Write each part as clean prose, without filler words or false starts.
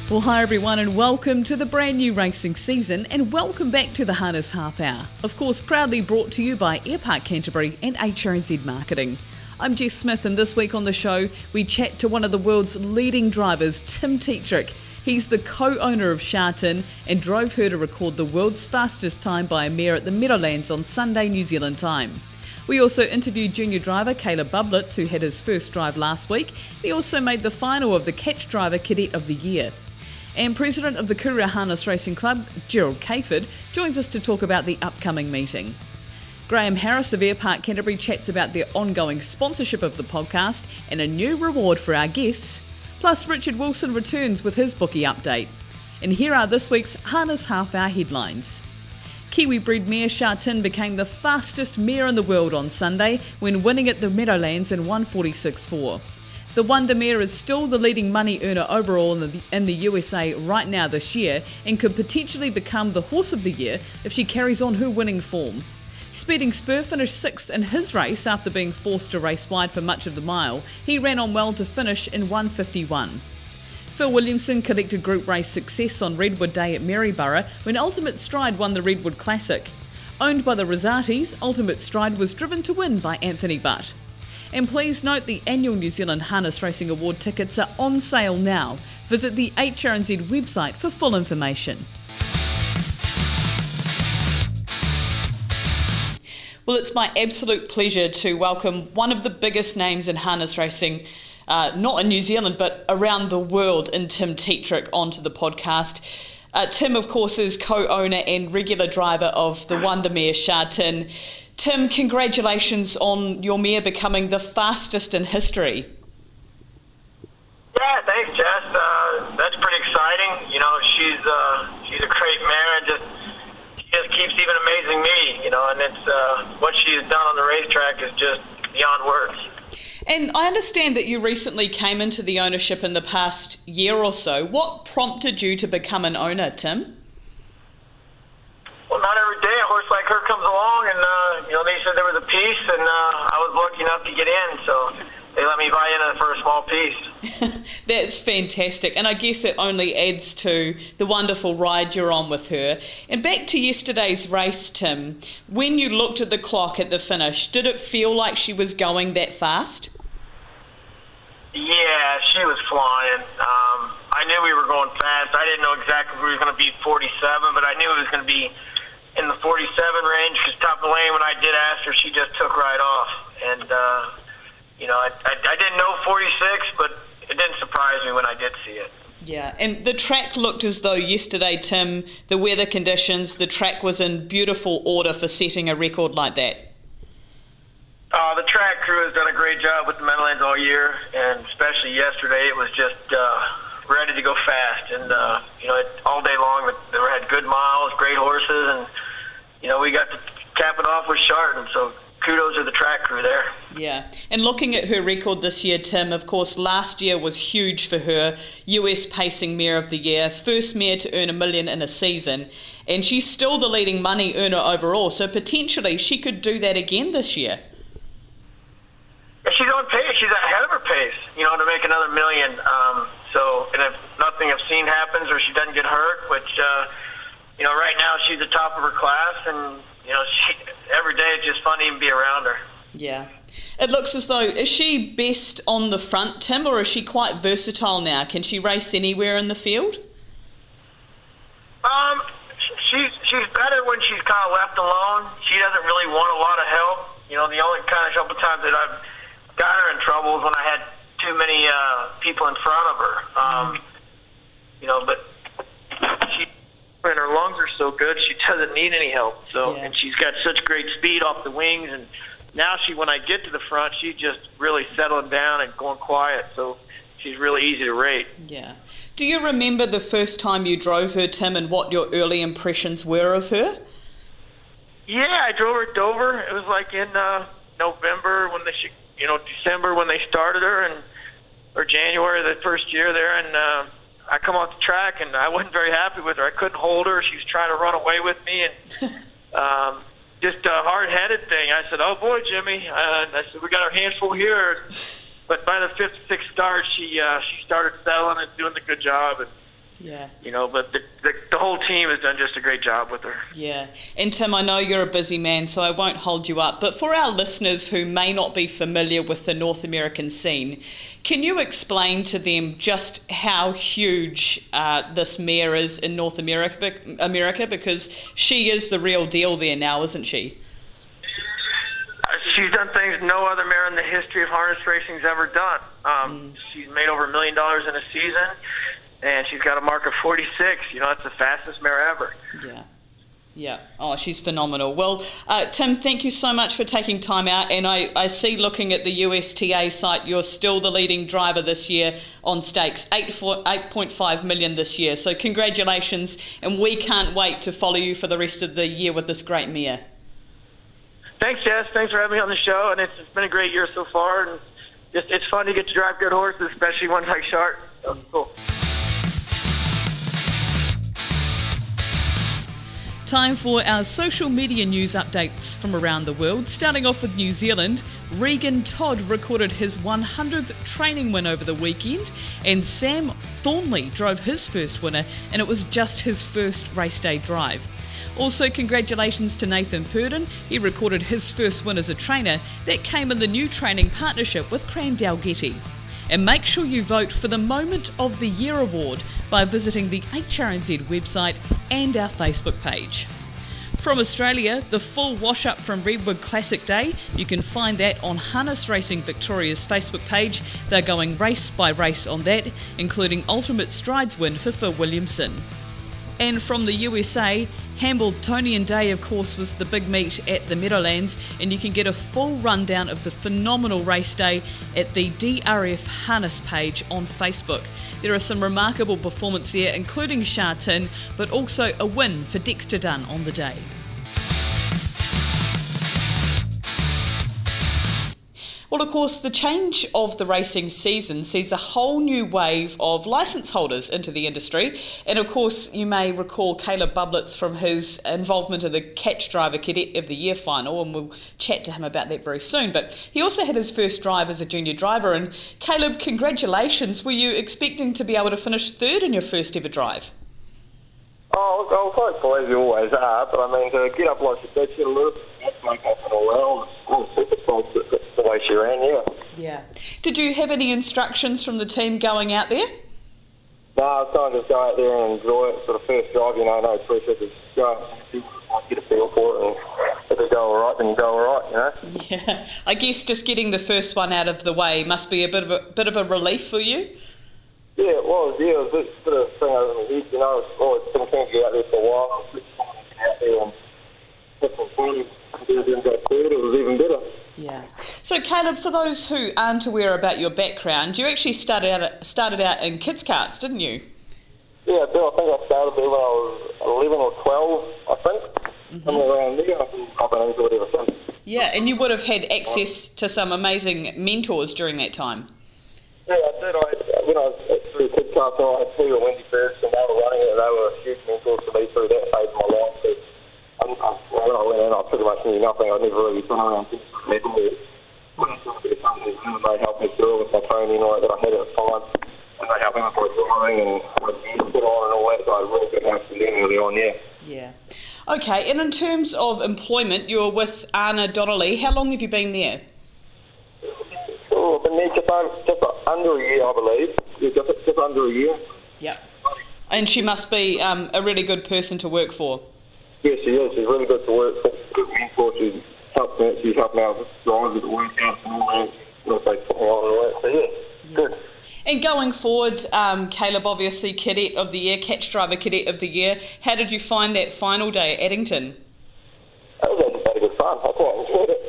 Well, hi everyone and welcome to the brand new racing season and welcome back to the Harness Half Hour. Of course, proudly brought to you by Airpark Canterbury and HRNZ Marketing. I'm Jess Smith and this week on the show we chat to one of the world's leading drivers, Tim Tetrick. He's the co-owner of Shartin and drove her to record the world's fastest time by a mare at the Meadowlands on Sunday New Zealand time. We also interviewed junior driver Kaleb Bublitz, who had his first drive last week. He also made the final of the Catch Driver Cadet of the Year. And President of the Courier Harness Racing Club, Gerald Cayford, joins us to talk about the upcoming meeting. Graeme Harris of Park Canterbury chats about their ongoing sponsorship of the podcast and a new reward for our guests. Plus, Richard Wilson returns with his bookie update. And here are this week's Harness Half Hour headlines. Kiwi bred mare Shartin became the fastest mare in the world on Sunday when winning at the Meadowlands in 1:46.4. The Wonder Mare is still the leading money earner overall in the USA right now this year and could potentially become the horse of the year if she carries on her winning form. Speeding Spur finished 6th in his race after being forced to race wide for much of the mile. He ran on well to finish in 1:51. Phil Williamson collected group race success on Redwood Day at Maryborough when Ultimate Stride won the Redwood Classic. Owned by the Rosati's, Ultimate Stride was driven to win by Anthony Butt. And please note the annual New Zealand Harness Racing Award tickets are on sale now. Visit the HRNZ website for full information. Well, it's my absolute pleasure to welcome one of the biggest names in harness racing, not in New Zealand, but around the world, in Tim Tetrick onto the podcast. Tim, of course, is co-owner and regular driver of the Wonder Mare Shartin. Tim, congratulations on your mare becoming the fastest in history. Yeah, thanks, Jess. That's pretty exciting. You know, she's a great mare, and she just keeps even amazing me. You know, and it's what she's done on the racetrack is just beyond words. And I understand that you recently came into the ownership in the past year or so. What prompted you to become an owner, Tim? Well, not every day a horse like her comes along, and they said there was a piece, and I was lucky enough to get in, so they let me buy in for a small piece. That's fantastic, and I guess it only adds to the wonderful ride you're on with her. And back to yesterday's race, Tim, when you looked at the clock at the finish, did it feel like she was going that fast? Yeah, she was flying. I knew we were going fast. I didn't know exactly if we were going to be 47, but I knew it was going to be in the 47 range, because top of the lane, when I did ask her, she just took right off. And, I didn't know 46, but it didn't surprise me when I did see it. Yeah, and the track looked as though yesterday, Tim, the weather conditions, the track was in beautiful order for setting a record like that. The track crew has done a great job with the Meadowlands all year, and especially yesterday, it was just ready to go fast. And, all day long, they had good miles, great horses, and, we got to cap it off with Shartin, so kudos to the track crew there. Yeah, and looking at her record this year, Tim, of course, last year was huge for her. US Pacing Mare of the Year, first mare to earn $1 million in a season, and she's still the leading money earner overall, so potentially she could do that again this year. She's on pace. She's ahead of her pace, to make another $1 million. And if nothing obscene happens or she doesn't get hurt, which, right now she's the top of her class, and, every day it's just fun to even be around her. Yeah. It looks as though, is she best on the front, Tim, or is she quite versatile now? Can she race anywhere in the field? She's better when she's kind of left alone. She doesn't really want a lot of help. The only kind of couple times that I've got her in trouble is when I had too many people in front of her. But and her lungs are so good, she doesn't need any help. So, yeah. And she's got such great speed off the wings, and now when I get to the front, she's just really settling down and going quiet. So she's really easy to rate. Yeah. Do you remember the first time you drove her, Tim, and what your early impressions were of her? Yeah, I drove her at Dover. It was like in November December when they started her, or January the first year there, and I come off the track and I wasn't very happy with her. I couldn't hold her. She was trying to run away with me, and just a hard-headed thing. I said, "Oh boy, Jimmy," and I said, "We got our hands full here." But by the fifth, sixth start, she started settling and doing the good job, and Yeah. But the whole team has done just a great job with her. Yeah. And Tim, I know you're a busy man, so I won't hold you up. But for our listeners who may not be familiar with the North American scene, can you explain to them just how huge this mare is in North America? Because she is the real deal there now, isn't she? She's done things no other mare in the history of harness racing's ever done. She's made over $1 million in a season. And she's got a mark of 46. It's the fastest mare ever. Yeah. Oh, she's phenomenal. Well, Tim, thank you so much for taking time out. And I see, looking at the USTA site, you're still the leading driver this year on stakes, 8.5 million this year. So congratulations. And we can't wait to follow you for the rest of the year with this great mare. Thanks, Jess. Thanks for having me on the show. And it's been a great year so far. And it's fun to get to drive good horses, especially ones like Shartin. So cool. Time for our social media news updates from around the world. Starting off with New Zealand, Regan Todd recorded his 100th training win over the weekend, and Sam Thornley drove his first winner, and it was just his first race day drive. Also, congratulations to Nathan Purdon. He recorded his first win as a trainer. That came in the new training partnership with Cran Dalgety. And make sure you vote for the Moment of the Year award by visiting the HRNZ website and our Facebook page. From Australia, the full wash-up from Redwood Classic Day, you can find that on Harness Racing Victoria's Facebook page. They're going race by race on that, including Ultimate Strides win for Phil Williamson. And from the USA, Hambletonian Day, of course, was the big meet at the Meadowlands, and you can get a full rundown of the phenomenal race day at the DRF Harness page on Facebook. There are some remarkable performances here, including Shartin, but also a win for Dexter Dunn on the day. Well, of course, the change of the racing season sees a whole new wave of licence holders into the industry. And of course, you may recall Kaleb Bublitz from his involvement in the Catch Driver Cadet of the Year final, and we'll chat to him about that very soon. But he also had his first drive as a junior driver. And Kaleb, congratulations. Were you expecting to be able to finish third in your first ever drive? Oh, I was hopeful, as you always are, but I mean, to get up like she did, she had a little bit of make up and all well. I was super excited the way she ran, Yeah. Did you have any instructions from the team going out there? No, I was trying to just go out there and enjoy it. For the first drive, no pressure, just go get a feel for it, and if it go all right, then you go all right, Yeah. I guess just getting the first one out of the way must be a bit of a relief for you. Yeah, it was. It was a bit of a thing over my head, I've always been keen to get out there for a while. I was out there and put some fun, and go third, it was even better. Yeah. So, Kaleb, for those who aren't aware about your background, you actually started out in kids' karts, didn't you? Yeah, I do. I think I started there when I was 11 or 12, I think. Somewhere around there. I've been into it ever since. Yeah, and you would have had access to some amazing mentors during that time. Yeah, I did. When I was through kids' karts, I had two at Wendy first, and they were running it, and they were huge mentors to me through that phase of my life. So, when I went in, I pretty much knew nothing. I'd never really been around kids' level. They helped me through with my training that I had at the time, and they helped me with my driving and my gear put on and all that. So I really got help from them early on, Yeah. Okay, and in terms of employment, you were with Anna Donnelly. How long have you been there? I've been there just under a year, I believe. Yeah, just under a year. Yeah. And she must be a really good person to work for. Yeah, she is. She's really good to work for. Good mentor. She's helping out with drivers at the workouts and all that. So yeah, good. And going forward, Kaleb, obviously Cadet of the Year, Catch Driver Cadet of the Year. How did you find that final day at Addington? That was actually good fun. I quite enjoyed it.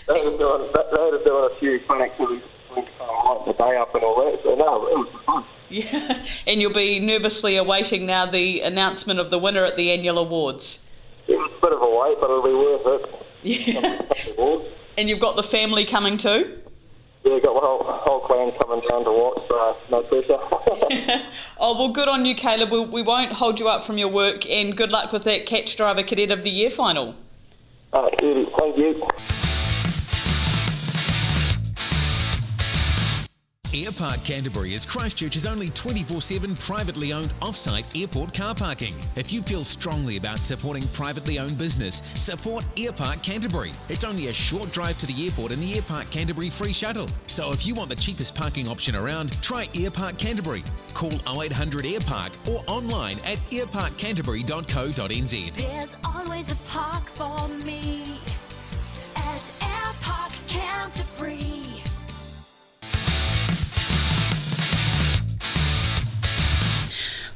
They were doing a few fun activities to light the day up and all that. So no, it was fun. Yeah, and you'll be nervously awaiting now the announcement of the winner at the annual awards. Yeah, it's a bit of a wait, but it'll be worth it. Yeah. And you've got the family coming too? Yeah, got my whole clan coming down to watch, so no pressure. Oh, well, good on you, Kaleb. We won't hold you up from your work, and good luck with that Catch Driver Cadet of the Year final. Thank you. Airpark Canterbury is Christchurch's only 24/7 privately owned off-site airport car parking. If you feel strongly about supporting privately owned business, support Airpark Canterbury. It's only a short drive to the airport in the Airpark Canterbury free shuttle. So if you want the cheapest parking option around, try Airpark Canterbury. Call 0800 Airpark or online at airparkcanterbury.co.nz. There's always a park for me at Airpark Canterbury.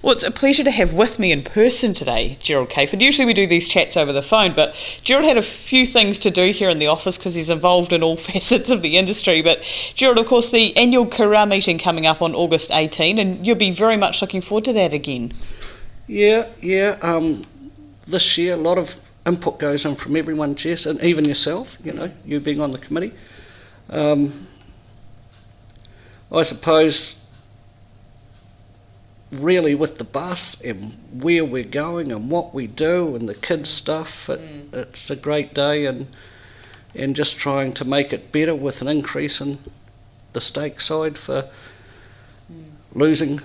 Well, it's a pleasure to have with me in person today, Gerald Cayford. Usually we do these chats over the phone, but Gerald had a few things to do here in the office because he's involved in all facets of the industry. But Gerald, of course, the annual Kurow meeting coming up on August 18, and you'll be very much looking forward to that again. Yeah. This year, a lot of input goes in from everyone, Jess, and even yourself, you being on the committee. I suppose really with the bus and where we're going and what we do and the kids stuff, it's a great day, and just trying to make it better with an increase in the stake side for losing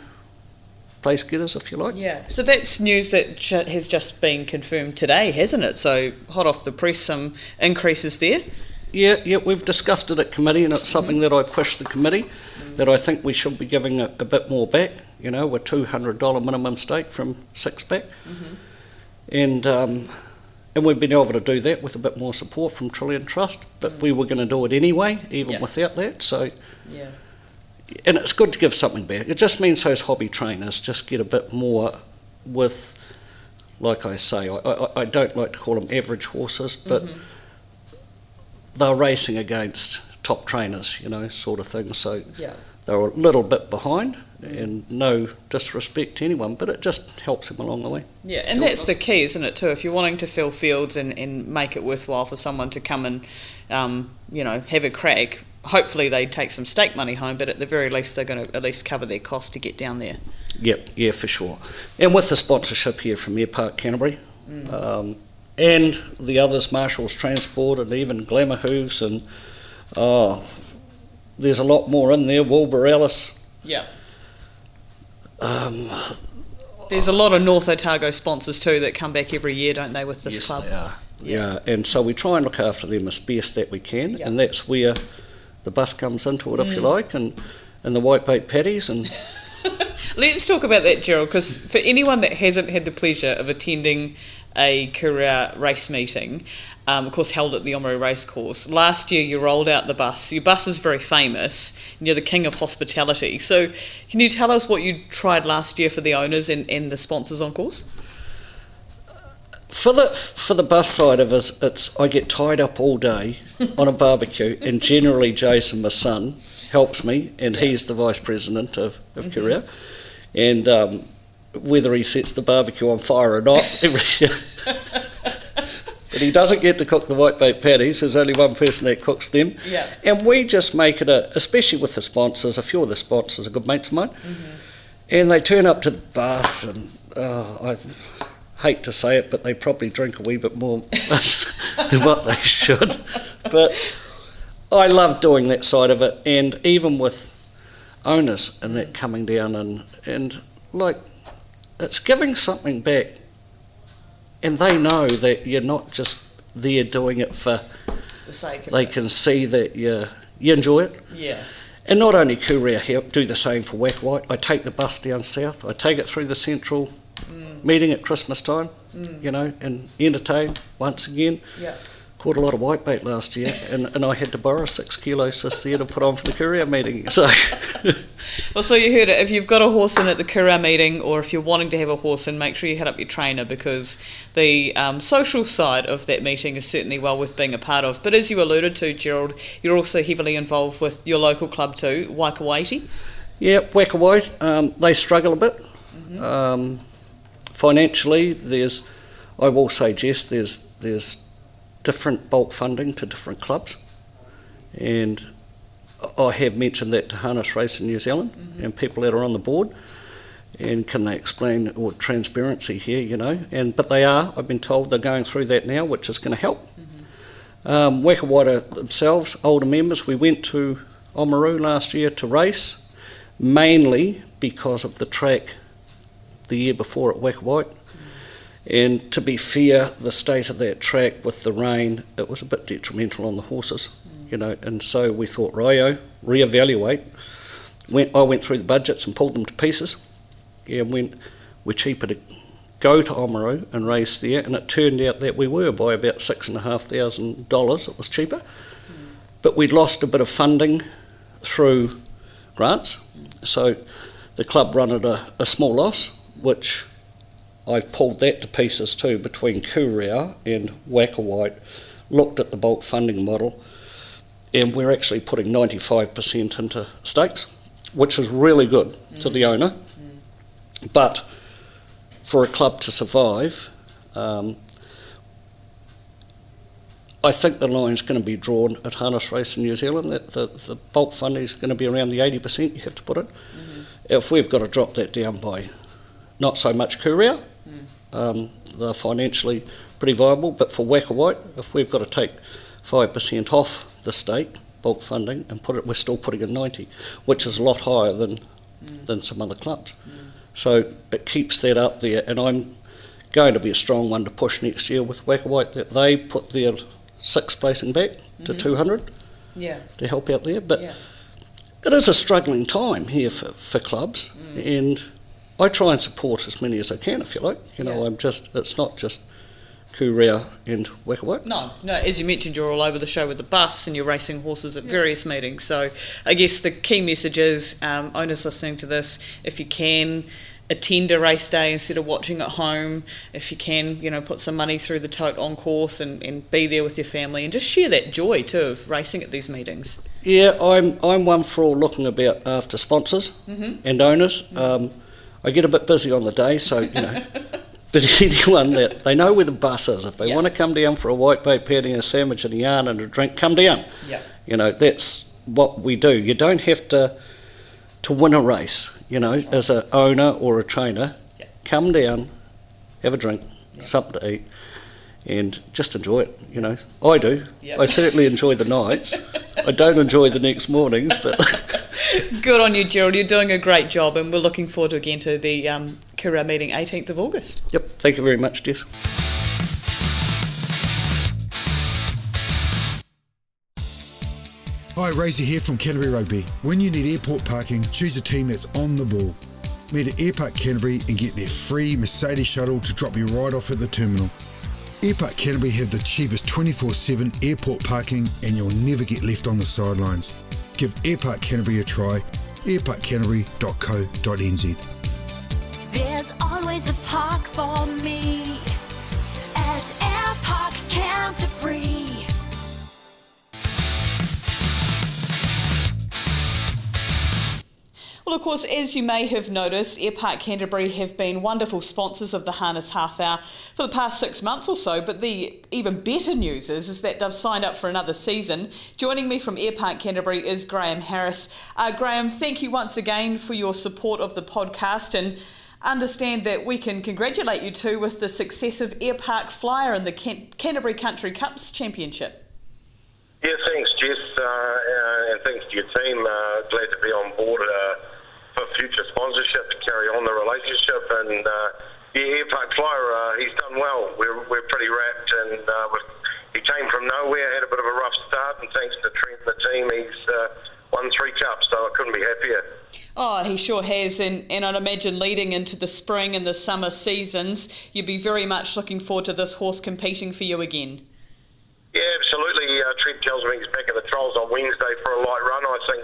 place getters, if you like. Yeah, so that's news that has just been confirmed today, hasn't it? So hot off the press, some increases there. Yeah, we've discussed it at committee, and it's something that I pushed the committee, that I think we should be giving a bit more back, a $200 minimum stake from 6 back. And we've been able to do that with a bit more support from Trillion Trust, but we were going to do it anyway, even without that. So, and it's good to give something back. It just means those hobby trainers just get a bit more with, like I say, I don't like to call them average horses, but they're racing against top trainers, sort of thing. So they're a little bit behind, and no disrespect to anyone, but it just helps them along the way. Yeah, and that's the key, isn't it, too? If you're wanting to fill fields and make it worthwhile for someone to come and, have a crack, hopefully they take some stake money home, but at the very least they're going to at least cover their costs to get down there. Yeah, for sure. And with the sponsorship here from Airpark Canterbury, and the others, Marshall's Transport and even Glamour Hooves, and there's a lot more in there, Wilbur Ellis. Yeah. There's a lot of North Otago sponsors too that come back every year, don't they, with this club? Yes, they are. Yeah, and so we try and look after them as best that we can, and that's where the bus comes into it, if you like, and the whitebait paddies. And let's talk about that, Gerald, because for anyone that hasn't had the pleasure of attending a Courier race meeting, of course held at the Oamaru Racecourse, last year you rolled out the bus. Your bus is very famous, and you're the king of hospitality. So can you tell us what you tried last year for the owners and the sponsors on course? For the bus side of it, it's I get tied up all day on a barbecue, and generally Jason, my son, helps me, and he's the vice president of Courier, and whether he sets the barbecue on fire or not, but he doesn't get to cook the whitebait patties. There's only one person that cooks them, and we just make it especially with the sponsors. A few of the sponsors are good mates of mine, and they turn up to the bus, and I hate to say it, but they probably drink a wee bit more than what they should. But I love doing that side of it, and even with owners and that coming down and like it's giving something back, and they know that you're not just there doing it for the sake of they can see that you enjoy it. And not only Courier do the same for Whack White. I take the bus down south, I take it through the central meeting at Christmas time, and entertain once again. Caught a lot of whitebait last year, and I had to borrow 6 kilos this year to put on for the Courier meeting. So, well, so you heard it. If you've got a horse in at the Courier meeting, or if you're wanting to have a horse in, make sure you hit up your trainer, because the social side of that meeting is certainly well worth being a part of. But as you alluded to, Gerald, you're also heavily involved with your local club too, Waikawaiti. Yeah, Waikawaiti. They struggle a bit. Financially, I will say, Jess, there's different bulk funding to different clubs, and I have mentioned that to Harness Racing New Zealand and people that are on the board, and can they explain transparency here, but they are. I've been told they're going through that now, which is going to help. Waikawaiti themselves, older members, we went to Oamaru last year to race, mainly because of the track the year before at Waikowhite. And to be fair, the state of that track with the rain, it was a bit detrimental on the horses, you know, and so we thought, reevaluate. I went through the budgets and pulled them to pieces, and we're cheaper to go to Oamaru and race there, and it turned out that we were by about $6,500. It was cheaper, but we'd lost a bit of funding through grants, so the club run at a small loss, which I've pulled that to pieces too between Kurow and Waikowhite, looked at the bulk funding model, and we're actually putting 95% into stakes, which is really good to the owner. But for a club to survive, I think the line's going to be drawn at harness race in New Zealand, that the bulk funding is going to be around the 80% you have to put it. If we've got to drop that down by not so much Courier, they're financially pretty viable, but for Waikowhite, if we've got to take 5% off the stake bulk funding and put it, we're still putting in 90, which is a lot higher than some other clubs. So it keeps that up there, and I'm going to be a strong one to push next year with Waikowhite, that they put their sixth placing back to 200 to help out there. But it is a struggling time here for clubs, and I try and support as many as I can, if you like. You know, it's not just Kurow and Waikowhite. No, as you mentioned, you're all over the show with the bus and you're racing horses at various meetings. So I guess the key message is, owners listening to this, if you can, attend a race day instead of watching at home. If you can, you know, put some money through the tote on course and be there with your family and just share that joy too of racing at these meetings. Yeah, I'm one for all looking about after sponsors and owners. I get a bit busy on the day, so, you know, but anyone that they know where the bus is, if they want to come down for a whitebait patty and a sandwich and a yarn and a drink, come down. You know, that's what we do. You don't have to win a race, you know, as an owner or a trainer. Come down, have a drink, something to eat, and just enjoy it, you know. I do. I certainly enjoy the nights. I don't enjoy the next mornings, but... Good on you, Gerald. You're doing a great job, and we're looking forward to again to the Kurow meeting 18th of August. Yep, thank you very much, Jess. Hi, Razor here from Canterbury Rugby. When you need airport parking, choose a team that's on the ball. Meet at Airpark Canterbury and get their free Mercedes shuttle to drop you right off at the terminal. Airpark Canterbury have the cheapest 24/7 airport parking, and you'll never get left on the sidelines. Give Airpark Canterbury a try. airparkcanterbury.co.nz. There's always a park for me at Airpark Canterbury. Well, of course, as you may have noticed, Airpark Canterbury have been wonderful sponsors of the Harness Half Hour for the past 6 months or so, but the even better news is that they've signed up for another season. Joining me from Airpark Canterbury is Graeme Harris. Graeme, thank you once again for your support of the podcast, and understand that we can congratulate you too with the success of Airpark Flyer in the Canterbury Country Cups Championship. Yeah, thanks, Jess, and thanks to your team. Glad to be on board for future sponsorship to carry on the relationship. And Airpark Flyer, he's done well. We're pretty wrapped, and he came from nowhere, had a bit of a rough start, and thanks to Trent and the team, he's won 3 cups, so I couldn't be happier. Oh, he sure has, and I'd imagine leading into the spring and the summer seasons, you'd be very much looking forward to this horse competing for you again. Yeah, absolutely. Trent tells me he's back at the trials on Wednesday for a light run. I think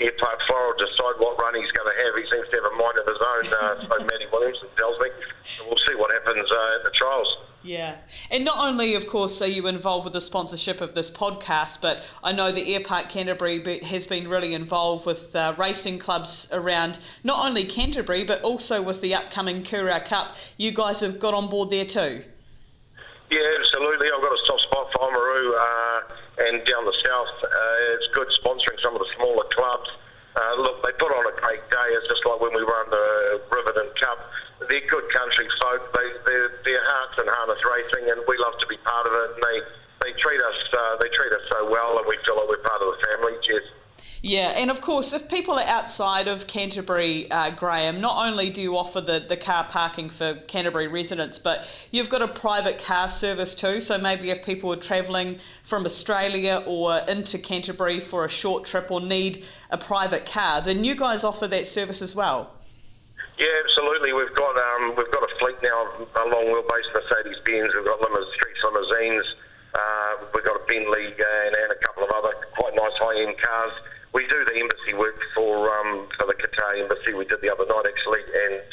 Airpark Flyer will decide what run he's going to have. He seems to have a mind of his own, so Matty Williamson tells me. So we'll see what happens at the trials. Yeah, and not only, of course, are you involved with the sponsorship of this podcast, but I know that Airpark Canterbury has been really involved with racing clubs around not only Canterbury, but also with the upcoming Kurow Cup. You guys have got on board there too. Yeah, absolutely. I've got a soft spot for Oamaru and down the south. It's good sponsoring some of the smaller clubs. Look, they put on a great day. It's just like when we run the Riverton Cup. They're good country folk. Their hearts in harness racing, and we love to be part of it. And they treat us so well, and we feel like we're part of the family, Jess. Yeah, and of course, if people are outside of Canterbury, Graeme, not only do you offer the car parking for Canterbury residents, but you've got a private car service too. So maybe if people are travelling from Australia or into Canterbury for a short trip or need a private car, then you guys offer that service as well. Yeah, absolutely. We've got a fleet now of long wheelbase Mercedes-Benz. We've got street limousines. We've got a Bentley and a couple of other quite nice high-end cars. We do the embassy work for the Qatar embassy. We did the other night actually, and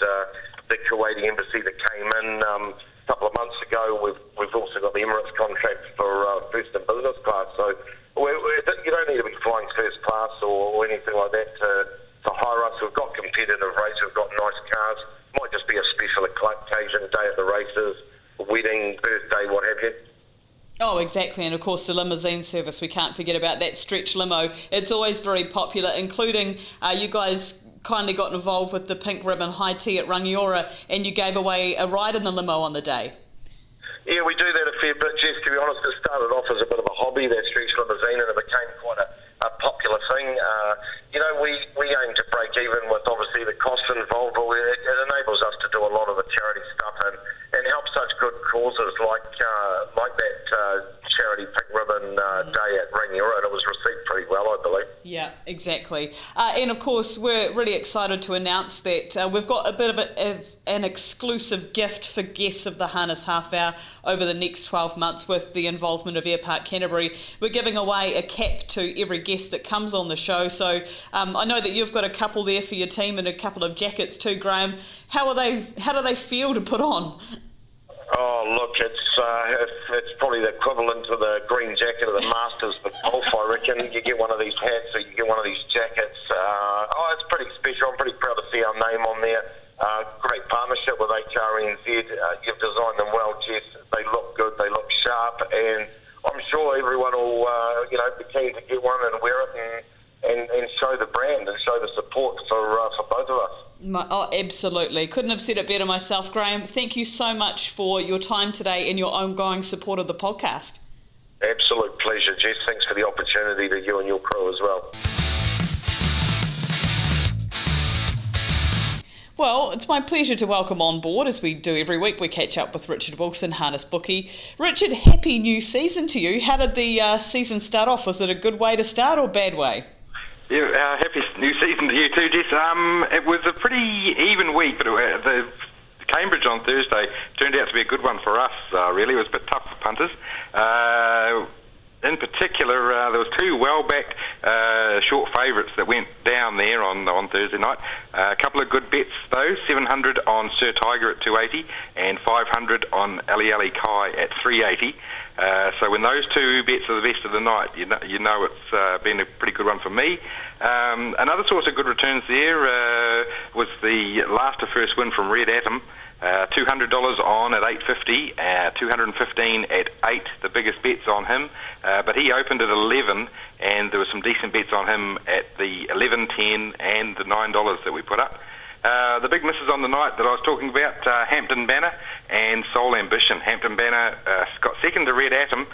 the Kuwaiti embassy that came in a couple of months ago. We've also got the Emirates contract for first and business class. So you don't need to be flying first class or anything like that to hire us. We've got competitive rates. We've got nice cars. Might just be a special occasion, day at the races, wedding, birthday, what have you. Oh, exactly. And of course, the limousine service, we can't forget about that stretch limo. It's always very popular, including you guys kindly got involved with the Pink Ribbon High Tea at Rangiora, and you gave away a ride in the limo on the day. Yeah, we do that a fair bit, Jess. To be honest, it started off as a bit of a hobby, that stretch limousine, and it became quite a popular thing. We aim to break even with obviously the costs involved, but it enables us to do a lot of the charity stuff and help such good causes like that charity Pink Ribbon Day at Rangiora, and it was received pretty well, I believe. Yeah, exactly. And of course, we're really excited to announce that we've got a bit of an exclusive gift for guests of the Harness Half Hour over the next 12 months with the involvement of Airpark Canterbury. We're giving away a cap to every guest that comes on the show. So I know that you've got a couple there for your team and a couple of jackets too, Graeme. How do they feel to put on? Oh, look, it's probably the equivalent to the green jacket of the Masters for golf, I reckon. You get one of these hats or you get one of these jackets. It's pretty special. I'm pretty proud to see our name on there. Great partnership with HRNZ. You've designed them well, Jess. They look good, they look sharp, and I'm sure everyone will be keen to get one and wear it and show the brand and show the support for both of us. Oh, absolutely. Couldn't have said it better myself, Graeme. Thank you so much for your time today and your ongoing support of the podcast. Absolute pleasure, Jess. Thanks for the opportunity to you and your crew as well. Well, it's my pleasure to welcome on board, as we do every week. We catch up with Richard Wilson, Harness Bookie. Richard, happy new season to you. How did the season start off? Was it a good way to start or bad way? Yeah, happy new season to you too, Jess. It was a pretty even week, but the Cambridge on Thursday turned out to be a good one for us, really. It was a bit tough for punters. In particular, there was two well-backed short favourites that went down there on Thursday night. A couple of good bets, though. 700 on Sir Tiger at 280 and 500 on Ali Kai at 380. So when those two bets are the best of the night, you know it's been a pretty good one for me. Another source of good returns there was the last to first win from Red Atom. $200 on at 850, 215 at 8, the biggest bets on him. But he opened at 11, and there were some decent bets on him at the 11, 10, and the $9 that we put up. The big misses on the night that I was talking about, Hampton Banner and Soul Ambition. Hampton Banner got second to Red Atom.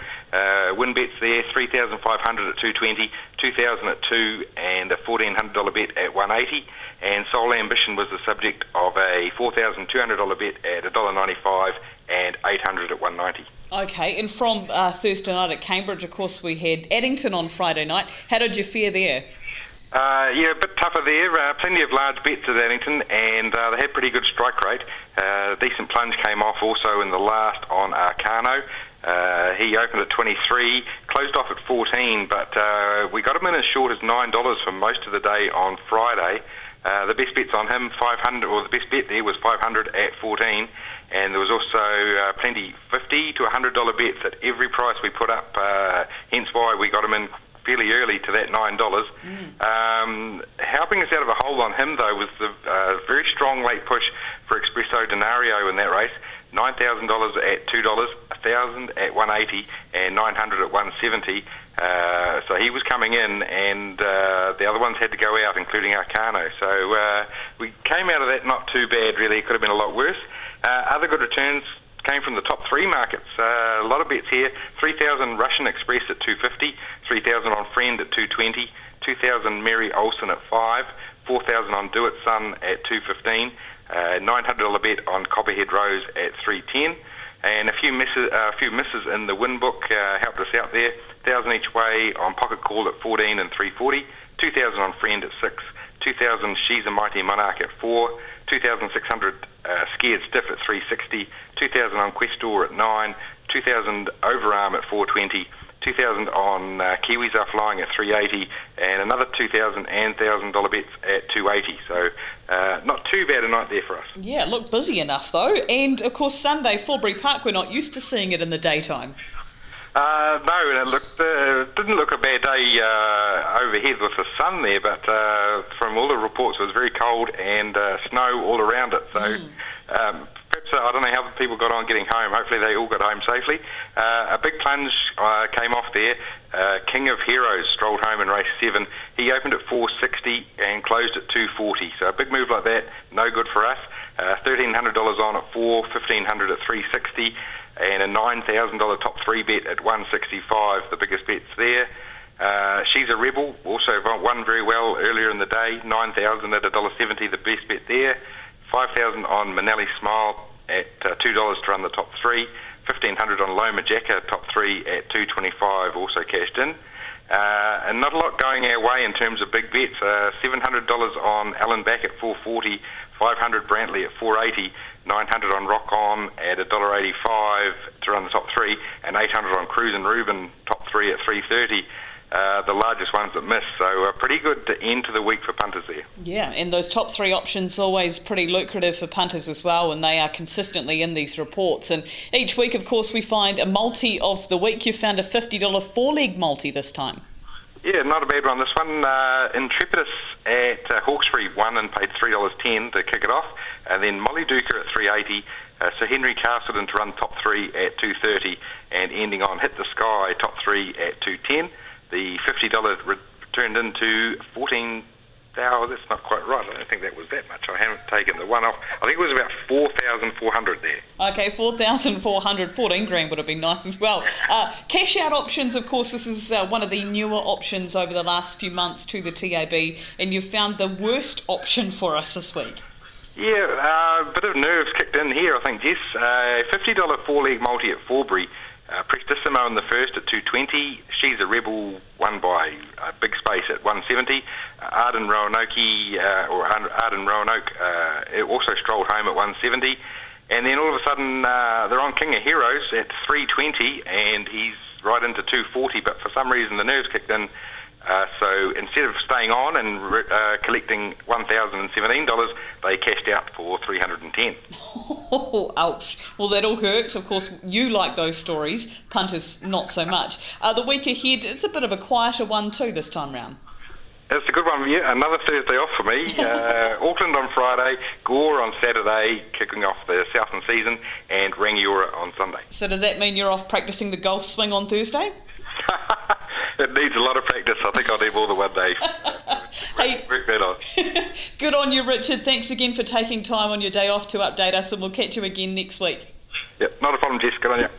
Win bets there, 3,500 at 220, 2,000 at 2, and a $1,400 bet at 180. And Soul Ambition was the subject of a $4,200 bet at $1.95 and 800 at 190. Okay, and from Thursday night at Cambridge, of course, we had Addington on Friday night. How did you fare there? Yeah, a bit tougher there. Plenty of large bets at Addington, and they had pretty good strike rate. Decent plunge came off also in the last on Arcano. He opened at 23, closed off at 14, but we got him in as short as $9 for most of the day on Friday. The best bets on him, 500, or the best bet there was 500 at 14, and there was also plenty $50 to $100 bets at every price we put up, hence why we got him in fairly early to that $9. Helping us out of a hole on him, though, was the very strong late push for Espresso Denario in that race. $9,000 at $2, $1,000 at 180, and 900 at 170. So he was coming in, and the other ones had to go out, including Arcano. So we came out of that not too bad, really. It could have been a lot worse. Other good returns came from the top three markets. A lot of bets here. 3,000 Russian Express at 250, 3,000 on Friend at 220, 2,000 Mary Olsen at 5, 4,000 on Do It Son at 2.15, $900 bet on Copperhead Rose at 3.10, and a few misses in the win book helped us out there. 1,000 each way on Pocket Call at 14 and 3.40, 2,000 on Friend at 6, 2,000 She's a Mighty Monarch at 4, 2,600 Scared Stiff at 3.60, 2,000 on Questor at 9, 2,000 Overarm at 4.20, 2,000 on Kiwis Are Flying at 3.80, and another 2,000 and $1,000 bets at 2.80. So not too bad a night there for us. Yeah, looked busy enough though. And of course Sunday, Forbury Park, we're not used to seeing it in the daytime. No, and it didn't look a bad day overhead with the sun there, but from all the reports it was very cold and snow all around it. So perhaps, I don't know how people got on getting home. Hopefully they all got home safely. A big plunge came off there. King of Heroes strolled home in race 7. He opened at 4.60 and closed at 2.40. So a big move like that, no good for us. $1,300 on at 4, $1,500 at 3.60. And a $9,000 top 3 bet at 165, the biggest bets there. She's a Rebel, also won very well earlier in the day, $9,000 at $1.70, the best bet there. $5,000 on Manelli Smile at $2 to run the top 3. $1,500 on Loma Jacka, top 3 at $2.25, also cashed in. And not a lot going our way in terms of big bets. $700 on Alan Back at 4.40, $500 Brantley at 4.80, $900 on Rock On at $1.85 to run the top 3, and $800 on Cruise and Reuben, top 3 at 3.30. The largest ones that missed, so a pretty good end to the week for punters there. Yeah, and those top 3 options always pretty lucrative for punters as well, and they are consistently in these reports. And each week, of course, we find a multi of the week. You found a $50 4-leg multi this time. Yeah, not a bad one. This one, Intrepidus at Hawkesbury won and paid $3.10 to kick it off, and then Molly Duker at 3.80. Sir Henry Castleton to run top 3 at 2.30, and ending on Hit the Sky top 3 at 2.10. The $50 turned into 14,000. That's not quite right. I don't think that was that much. I haven't taken the one off. I think it was about 4,400 there. Okay, 4,400. 14 grand would have been nice as well. Cash out options, of course, this is one of the newer options over the last few months to the TAB, and you've found the worst option for us this week. Yeah, a bit of nerves kicked in here, I think, Jess. $50 4-leg multi at Forbury. Prestissimo in the first at 2.20. She's a Rebel, won by a big space at 1.70. Arden Roanoke it also strolled home at 1.70. And then all of a sudden they're on King of Heroes at 3.20, and he's right into 2.40, but for some reason the nerves kicked in. So instead of staying on and collecting $1,017, they cashed out for $310. Oh, ouch. Well, that all hurts. Of course, you like those stories. Punters, not so much. The week ahead, it's a bit of a quieter one too this time round. It's a good one, yeah. Another Thursday off for me. Auckland on Friday, Gore on Saturday, kicking off the Southern season, and Rangiora on Sunday. So does that mean you're off practising the golf swing on Thursday? It needs a lot of practice. I think I'll do more than one day. Hey, work that on. Good on you, Richard. Thanks again for taking time on your day off to update us, and we'll catch you again next week. Yep, not a problem, Jess. Good on you.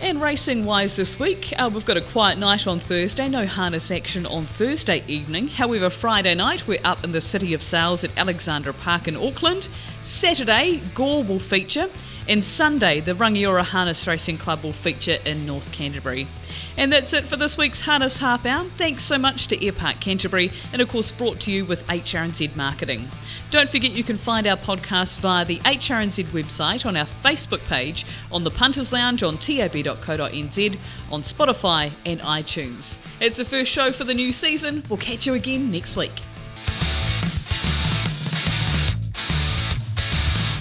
And racing-wise this week, we've got a quiet night on Thursday, no harness action on Thursday evening. However, Friday night, we're up in the City of Sales at Alexandra Park in Auckland. Saturday, Gore will feature. And Sunday, the Rangiora Harness Racing Club will feature in North Canterbury. And that's it for this week's Harness Half Hour. Thanks so much to Airpark Canterbury, and of course brought to you with HRNZ Marketing. Don't forget you can find our podcast via the HRNZ website, on our Facebook page, on the Punters Lounge, on tab.co.nz, on Spotify and iTunes. It's the first show for the new season. We'll catch you again next week.